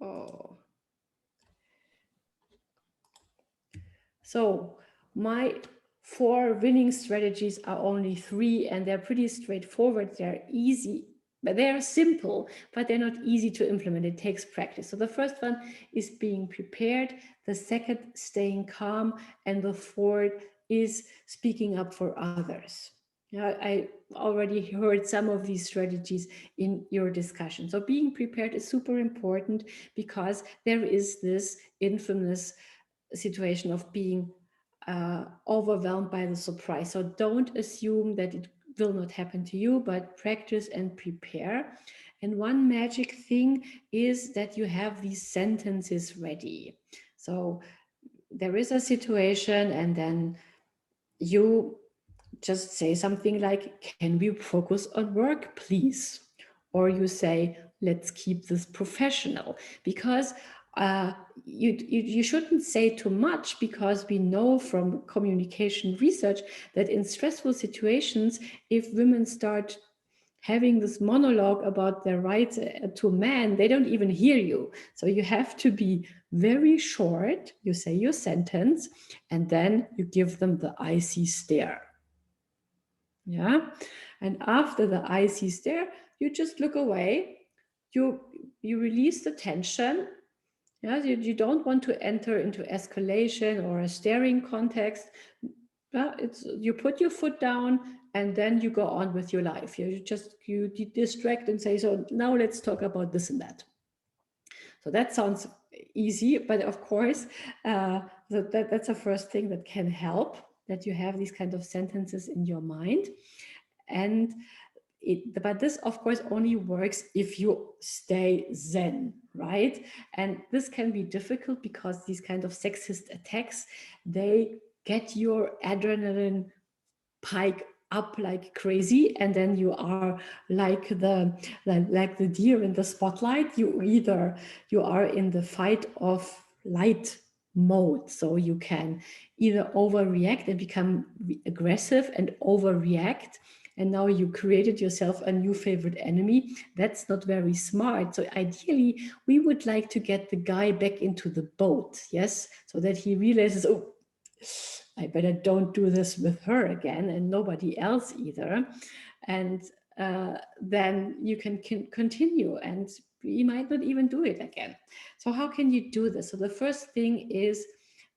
Oh. So my 4 winning strategies are only 3, and they're pretty straightforward. They're easy, but they're simple, but they're not easy to implement. It takes practice. So the first one is being prepared. The second, staying calm. And the fourth is speaking up for others. Yeah, I already heard some of these strategies in your discussion. So being prepared is super important because there is this infamous situation of being overwhelmed by the surprise. So don't assume that it will not happen to you, but practice and prepare. And one magic thing is that you have these sentences ready. So there is a situation, and then you just say something like, can we focus on work, please? Or you say, let's keep this professional. Because you shouldn't say too much, because we know from communication research that in stressful situations, if women start having this monologue about their rights to men, they don't even hear you. So you have to be very short. You say your sentence, and then you give them the icy stare. Yeah. And after the icy stare, you just look away. You release the tension. Yeah, you don't want to enter into escalation or a staring context. Yeah, you put your foot down, and then you go on with your life. You distract and say, so now let's talk about this and that. So that sounds easy, but of course, that's the first thing that can help, that you have these kind of sentences in your mind. And but this, of course, only works if you stay zen, right? And this can be difficult because these kind of sexist attacks, they get your adrenaline pike up like crazy, and then you are like the deer in the spotlight. You are in the fight of light mode, so you can either overreact and become aggressive and overreact, and now you created yourself a new favorite enemy. That's not very smart. So ideally, we would like to get the guy back into the boat, yes, so that he realizes, oh, I better don't do this with her again, and nobody else either. And then you can continue, and you might not even do it again. So how can you do this? So the first thing is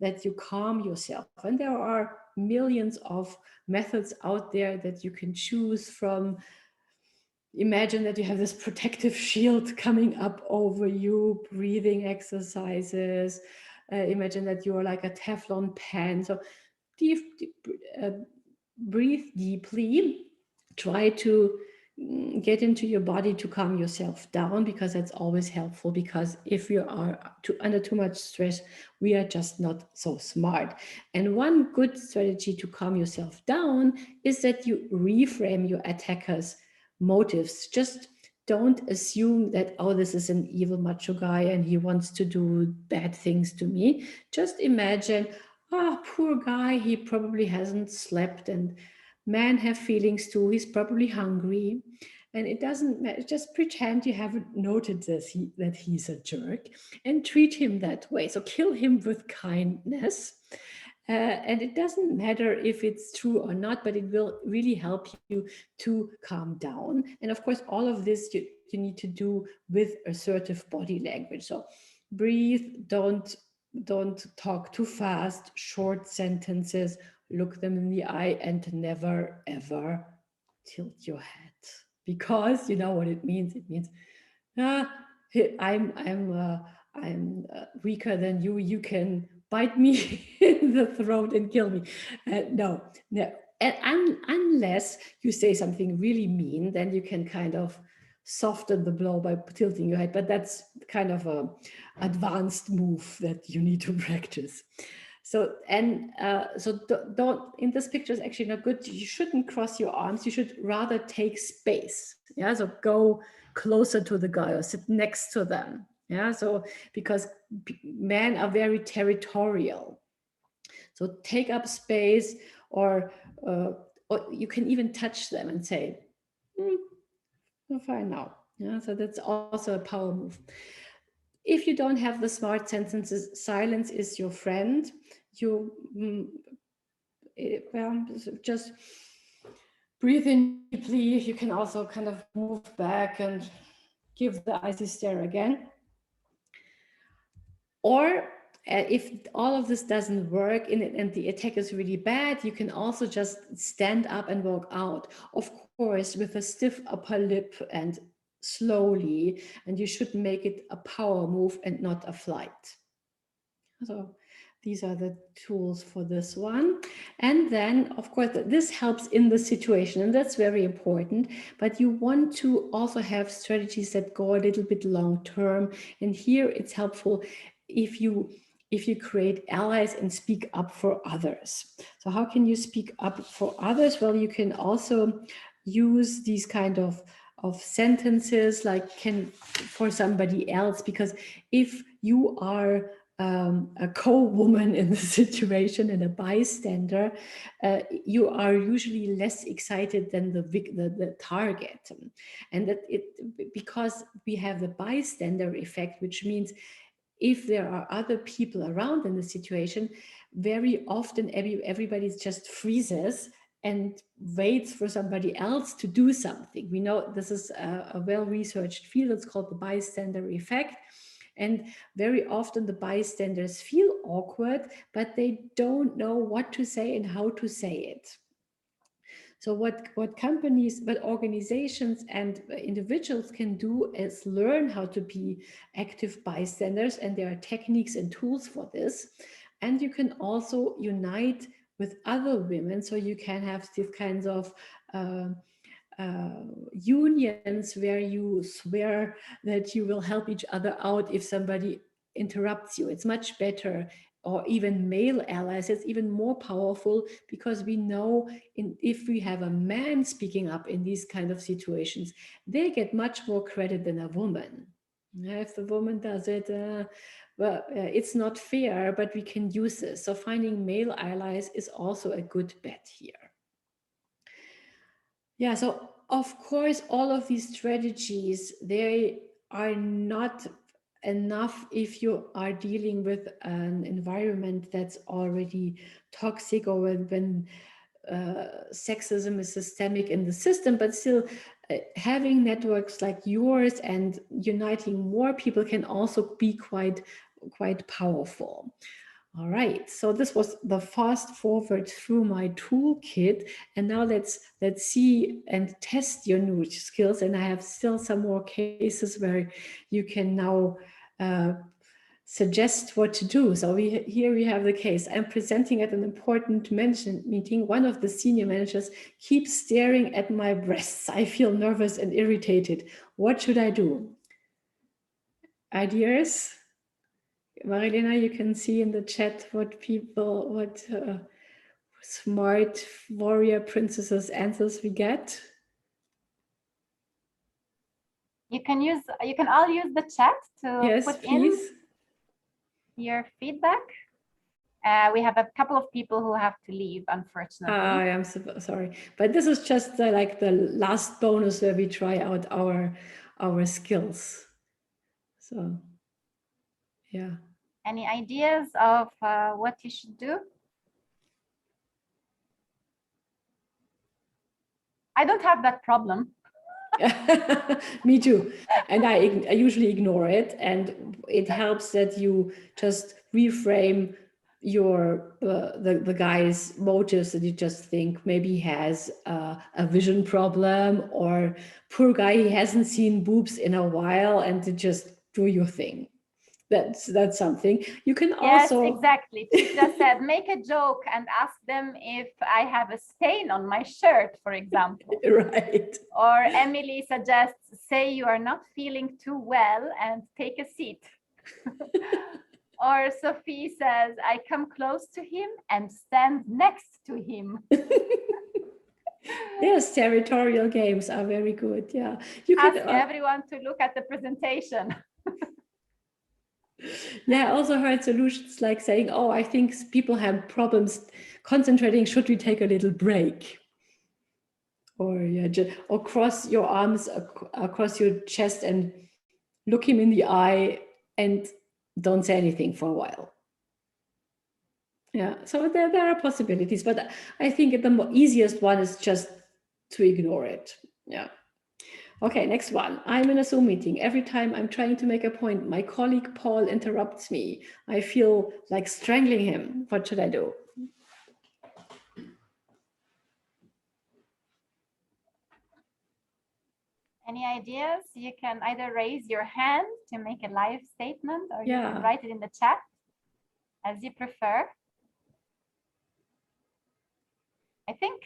that you calm yourself. And there are millions of methods out there that you can choose from. Imagine that you have this protective shield coming up over you, breathing exercises. Imagine that you are like a Teflon pan. So deep, breathe deeply. Try to get into your body to calm yourself down, because that's always helpful. Because if you are under too much stress, we are just not so smart. And one good strategy to calm yourself down is that you reframe your attacker's motives. Just don't assume that, oh, this is an evil macho guy and he wants to do bad things to me. Just imagine, oh, poor guy, he probably hasn't slept, and men have feelings too, he's probably hungry. And it doesn't matter, just pretend you haven't noted this, that he's a jerk, and treat him that way. So kill him with kindness. And it doesn't matter if it's true or not, but it will really help you to calm down. And of course, all of this you need to do with assertive body language. So breathe, don't talk too fast, short sentences, look them in the eye, and never ever tilt your head, because you know what it means. It means, ah, I'm weaker than you. You can bite me in the throat and kill me. No. And unless you say something really mean, then you can kind of soften the blow by tilting your head. But that's kind of a advanced move that you need to practice. So don't, in this picture is actually not good. You shouldn't cross your arms. You should rather take space. Yeah, so go closer to the guy or sit next to them. Yeah, so because men are very territorial. So take up space, or you can even touch them and say, "We're fine now." Yeah, so that's also a power move. If you don't have the smart sentences, silence is your friend. You well, just breathe in deeply. You can also kind of move back and give the icy stare again. Or if all of this doesn't work and the attack is really bad, you can also just stand up and walk out. Of course, with a stiff upper lip and slowly, and you should make it a power move and not a flight. So these are the tools for this one. And then, of course, this helps in the situation, and that's very important. But you want to also have strategies that go a little bit long term. And here it's helpful if you create allies and speak up for others. So how can you speak up for others? Well, you can also use these kind of sentences like for somebody else, because if you are a co-woman in the situation and a bystander, you are usually less excited than the target, and that because we have the bystander effect, which means if there are other people around in the situation, very often everybody just freezes and waits for somebody else to do something. We know this is a well-researched field. It's called the bystander effect. And very often the bystanders feel awkward, but they don't know what to say and how to say it. So what companies, what organizations and individuals can do is learn how to be active bystanders, and there are techniques and tools for this. And you can also unite with other women, so you can have these kinds of unions where you swear that you will help each other out if somebody interrupts you. It's much better. Or even male allies, it's even more powerful, because we know if we have a man speaking up in these kind of situations, they get much more credit than a woman. If the woman does it, well, it's not fair, but we can use this. So finding male allies is also a good bet here. Yeah, so of course, all of these strategies, they are not enough if you are dealing with an environment that's already toxic, or when sexism is systemic in the system. But still, having networks like yours and uniting more people can also be quite powerful. All right, so this was the fast forward through my toolkit, and now let's see and test your new skills. And I have still some more cases where you can now suggest what to do. So here we have the case. I'm presenting at an important management meeting. One of the senior managers keeps staring at my breasts. I feel nervous and irritated. What should I do? Ideas? Marilena, you can see in the chat what smart warrior princesses answers we get. You can all use the chat to put please. in your feedback. We have a couple of people who have to leave, unfortunately. I am so sorry, but this is just like the last bonus where we try out our skills. So, yeah. Any ideas of what you should do? I don't have that problem. Me too. And I usually ignore it, and it helps that you just reframe your the guy's motives, that you just think maybe he has a vision problem, or poor guy, he hasn't seen boobs in a while, and to just do your thing. That's something you can also. Yes, exactly. She just said, make a joke and ask them if I have a stain on my shirt, for example. Right. Or Emily suggests, say you are not feeling too well and take a seat. Or Sophie says, I come close to him and stand next to him. Yes, territorial games are very good. Yeah, you can ask everyone to look at the presentation. Yeah, I also heard solutions like saying, oh, I think people have problems concentrating. Should we take a little break? Or or cross your arms across your chest and look him in the eye and don't say anything for a while. Yeah, so there are possibilities, but I think the easiest one is just to ignore it. Yeah. Okay, next one. I'm in a Zoom meeting. Every time I'm trying to make a point, my colleague Paul interrupts me. I feel like strangling him. What should I do? Any ideas? You can either raise your hand to make a live statement, or you can write it in the chat, as you prefer. I think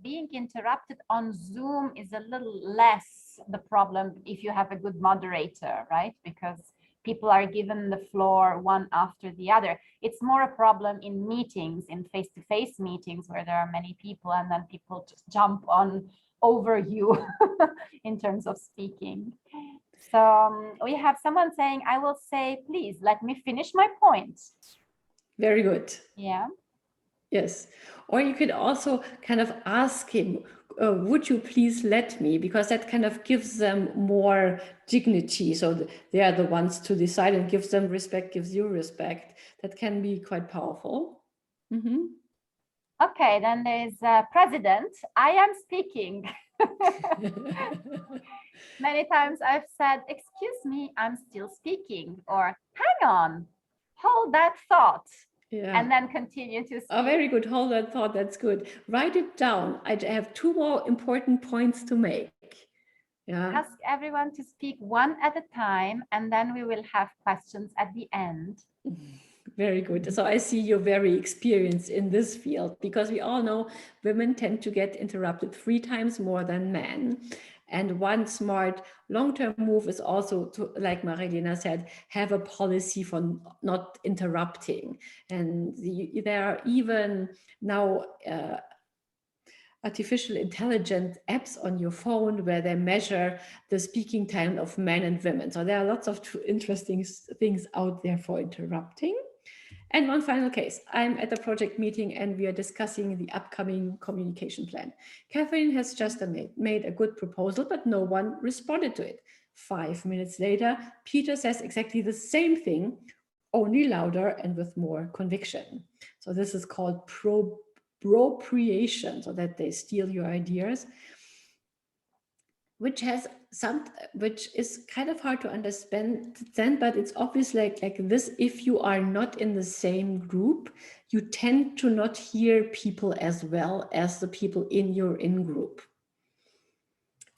being interrupted on Zoom is a little less the problem if you have a good moderator, right? Because people are given the floor one after the other. It's more a problem in meetings, in face-to-face meetings, where there are many people and then people just jump on over you in terms of speaking. So we have someone saying, I will say, please let me finish my point. Very good. Yeah. Yes. Or you could also kind of ask him, would you please let me? Because that kind of gives them more dignity. So they are the ones to decide, and gives them respect, gives you respect. That can be quite powerful. Mm-hmm. Okay, then there's President. I am speaking. Many times I've said, excuse me, I'm still speaking, or hang on, hold that thought. Yeah. And then continue to speak. Oh, very good. Hold that thought. That's good. Write it down. I have 2 more important points to make. Yeah. Ask everyone to speak one at a time, and then we will have questions at the end. Very good. So I see you're very experienced in this field, because we all know women tend to get interrupted 3 times more than men. And one smart long-term move is also to, like Marilena said, have a policy for not interrupting. And there are even now artificial intelligence apps on your phone where they measure the speaking time of men and women. So there are lots of interesting things out there for interrupting. And one final case. I'm at a project meeting and we are discussing the upcoming communication plan. Catherine has just made a good proposal, but no one responded to it. 5 minutes later, Peter says exactly the same thing, only louder and with more conviction. So this is called appropriation, so that they steal your ideas, which is kind of hard to understand, but it's obvious like this. If you are not in the same group, you tend to not hear people as well as the people in your in-group.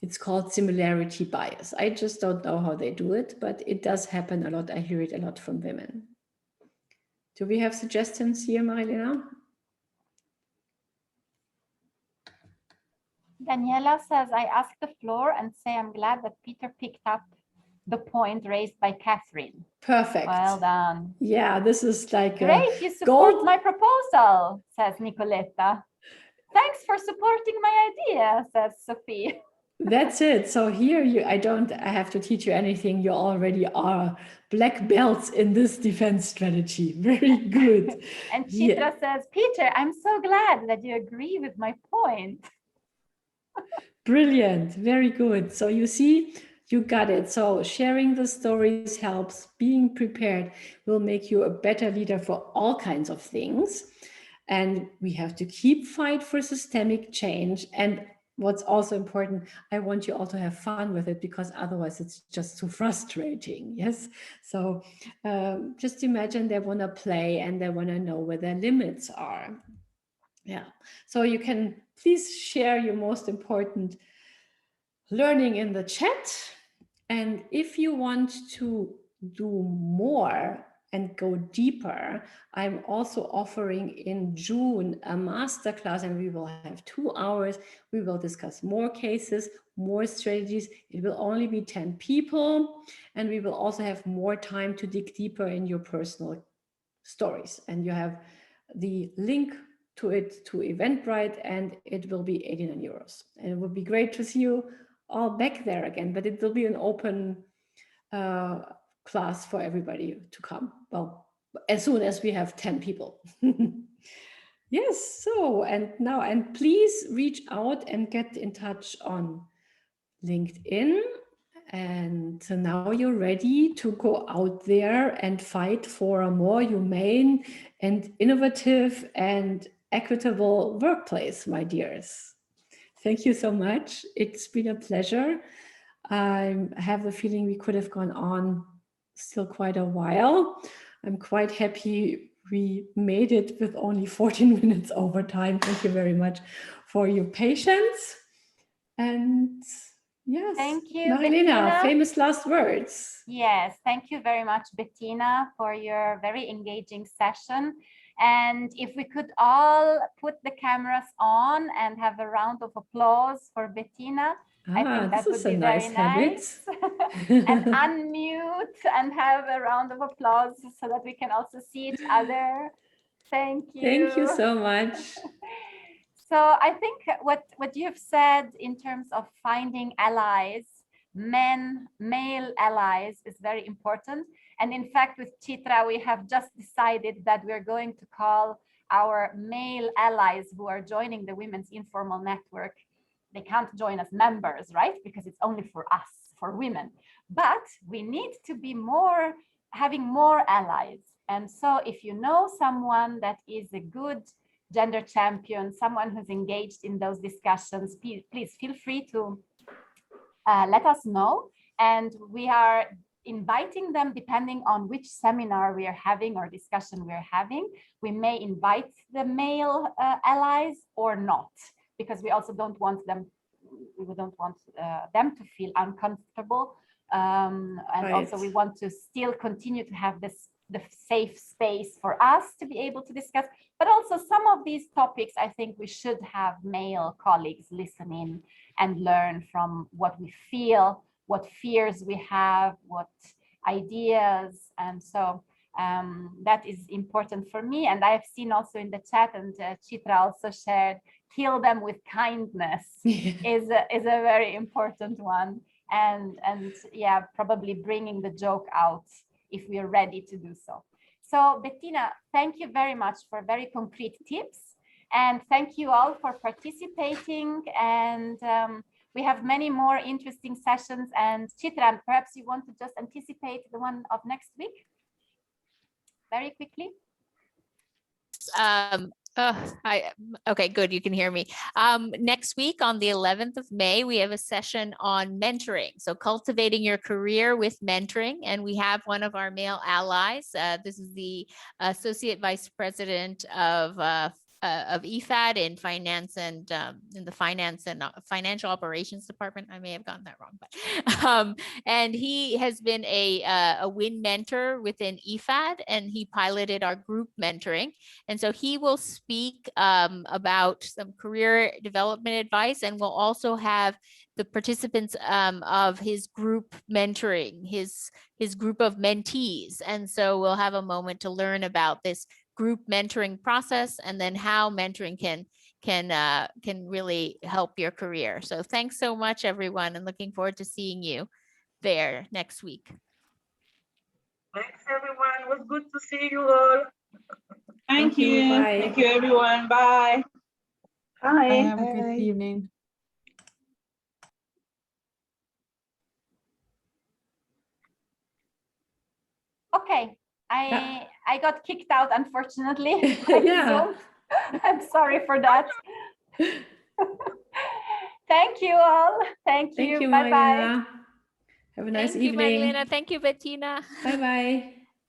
It's called similarity bias. I just don't know how they do it, but it does happen a lot. I hear it a lot from women. Do we have suggestions here, Marilena? Daniela says, I ask the floor and say I'm glad that Peter picked up the point raised by Catherine. Perfect. Well done. Yeah, this is like great. You support my proposal, says Nicoletta. Thanks for supporting my idea, says Sophie. That's it. So here I have to teach you anything. You already are black belts in this defense strategy. Very good. And Chitra says, Peter, I'm so glad that you agree with my point. Brilliant. Very good. So you see, you got it. So sharing the stories helps. Being prepared will make you a better leader for all kinds of things. And we have to keep fight for systemic change. And what's also important, I want you all to have fun with it, because otherwise it's just too frustrating. Yes. So just imagine they want to play and they want to know where their limits are. Yeah. So you can please share your most important learning in the chat. And if you want to do more and go deeper, I'm also offering in June a masterclass, and we will have 2 hours. We will discuss more cases, more strategies. It will only be 10 people, and we will also have more time to dig deeper in your personal stories. And you have the link to it to Eventbrite, and it will be 89 euros. And it would be great to see you all back there again, but it will be an open class for everybody to come. Well, as soon as we have 10 people. Yes, so, and please reach out and get in touch on LinkedIn. And so now you're ready to go out there and fight for a more humane and innovative and equitable workplace, my dears. Thank you so much. It's been a pleasure. I have the feeling we could have gone on still quite a while. I'm quite happy we made it with only 14 minutes overtime. Thank you very much for your patience. And yes, Thank you, Marilena, Bettina. famous last words. Yes, thank you very much, Bettina, for your very engaging session. And if we could all put the cameras on and have a round of applause for Bettina, I think that would be very nice. And unmute and have a round of applause so that we can also see each other. Thank you. Thank you so much. So I think what you have said in terms of finding allies, male allies, is very important. And in fact, with Chitra, we have just decided that we're going to call our male allies who are joining the Women's Informal Network. They can't join as members, right? Because it's only for us, for women. But we need to be having more allies. And so if you know someone that is a good gender champion, someone who's engaged in those discussions, please feel free to let us know. And we are inviting them depending on which seminar we are having or discussion we are having. We may invite the male allies or not, because we also don't want them, them to feel uncomfortable. And right. Also we want to still continue to have the safe space for us to be able to discuss, but also some of these topics, I think we should have male colleagues listen in and learn from what we feel, what fears we have, what ideas. And so that is important for me. And I've seen also in the chat, and Chitra also shared, kill them with kindness is a very important one. And yeah, probably bringing the joke out if we are ready to do so. So Bettina, thank you very much for very concrete tips. And thank you all for participating. And we have many more interesting sessions. And Chitra, perhaps you want to just anticipate the one of next week very quickly. Okay, good. You can hear me. Next week on the 11th of May, we have a session on mentoring. So cultivating your career with mentoring. And we have one of our male allies. This is the Associate Vice President of EFAD in finance and in the finance and financial operations department. I may have gotten that wrong, but and he has been a WIN mentor within EFAD, and he piloted our group mentoring. And so he will speak about some career development advice, and we'll also have the participants of his group mentoring, his group of mentees. And so we'll have a moment to learn about this group mentoring process, and then how mentoring can really help your career. So thanks so much, everyone, and looking forward to seeing you there next week. Thanks, everyone. It was good to see you all. Thank you. Bye. Thank you, everyone. Bye. Bye. Have a good evening. Okay, I got kicked out, unfortunately. Yeah. I'm sorry for that. Thank you all. Thank you. Bye-bye. Have a nice Thank you, evening. Marilena. Thank you, Bettina. Bye-bye.